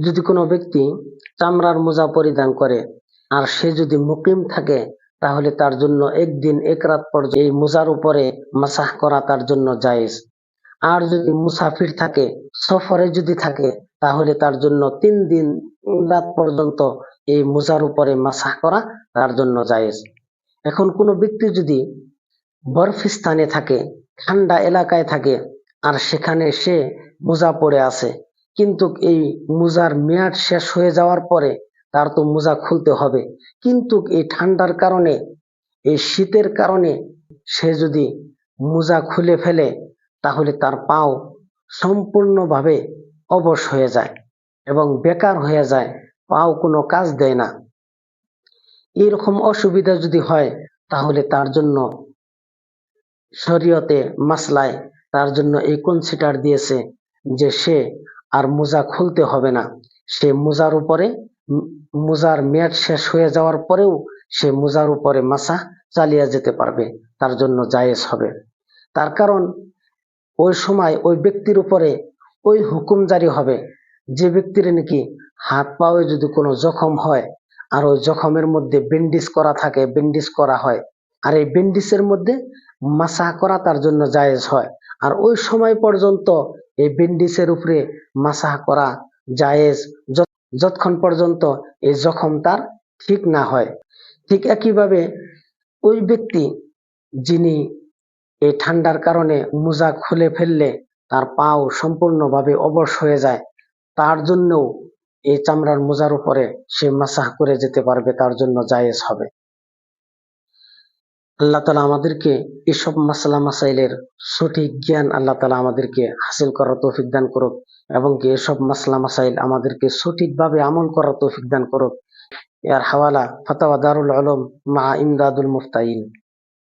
যদি কোনো ব্যক্তি চামড়ার মোজা পরিধান করে আর সে যদি মুকিম থাকে, তাহলে তার জন্য একদিন এক রাত পর্যন্ত এই মোজার উপরে মাসাহ করা তার জন্য জায়েজ। আর যদি মুসাফির থাকে, সফরে যদি থাকে, তাহলে তার জন্য 3 দিন রাত পর্যন্ত এই মোজার উপরে মাসাহ করা তার জন্য জায়েজ। এখন কোনো ব্যক্তি যদি বরফ স্থানে থাকে, ঠান্ডা এলাকায় থাকে, আর সেখানে সে মোজা পরে আছে, কিন্তু এই মোজার মেয়াদ শেষ হয়ে যাওয়ার পরে তার তো মোজা খুলতে হবে, কিন্তু এই ঠান্ডার কারণে, এই শীতের কারণে সে যদি মোজা খুলে ফেলে, তাহলে তার পাও সম্পূর্ণভাবে অবশ হয়ে যায় এবং বেকার হয়ে যায়, পাও কোনো কাজ দেয় না। এরকম অসুবিধা যদি হয়, তাহলে তার জন্য শরীয়তে মাসলায় তার জন্য এই কনসিডার দিয়েছে যে সে আর মোজা খুলতে হবে না। সে মোজার উপরে, মোজার মেয়াদ শেষ হয়ে যাওয়ার পরেও সে মোজার উপরে মাসাহ চালিয়ে যেতে পারবে, তার জন্য জায়েজ হবে। তার কারণ ওই সময় ওই ব্যক্তির উপরে ওই হুকুম জারি হবে, যে ব্যক্তির নাকি হাত পায়ে যদি কোনো জখম হয়, আর ওই জখমের মধ্যে ব্যান্ডেজ করা থাকে, ব্যান্ডেজ করা হয়, আর এই ব্যান্ডেজের মধ্যে মাসাহ করা তার জন্য জায়েজ হয়, আর ওই সময় পর্যন্ত এই ব্যান্ডেজের উপরে মাসাহ করা জায়েজ যতক্ষণ পর্যন্ত এই জখম তার ঠিক না হয়। ঠিক একইভাবে ওই ব্যক্তি যিনি এই ঠান্ডার কারণে মোজা খুলে ফেললে তার পাও সম্পূর্ণভাবে অবশ হয়ে যায়, তার জন্যও এই চামড়ার মোজার উপরে সে মাসাহ করে যেতে পারবে, তার জন্য জায়েজ হবে। আল্লাহ তাআলা আমাদেরকে এসব মাসলা মাসাইলের সঠিক জ্ঞান আল্লাহ তাআলা আমাদেরকে হাসিল করার তৌফিক দান করুক, এবং কি এসব মাসলা মাসাইল আমাদেরকে সঠিকভাবে আমল করার তৌফিক দান করুক। এর হাওয়ালা ফাতাওয়া দারুল উলুম মা ইমদাদুল মুফতাইন।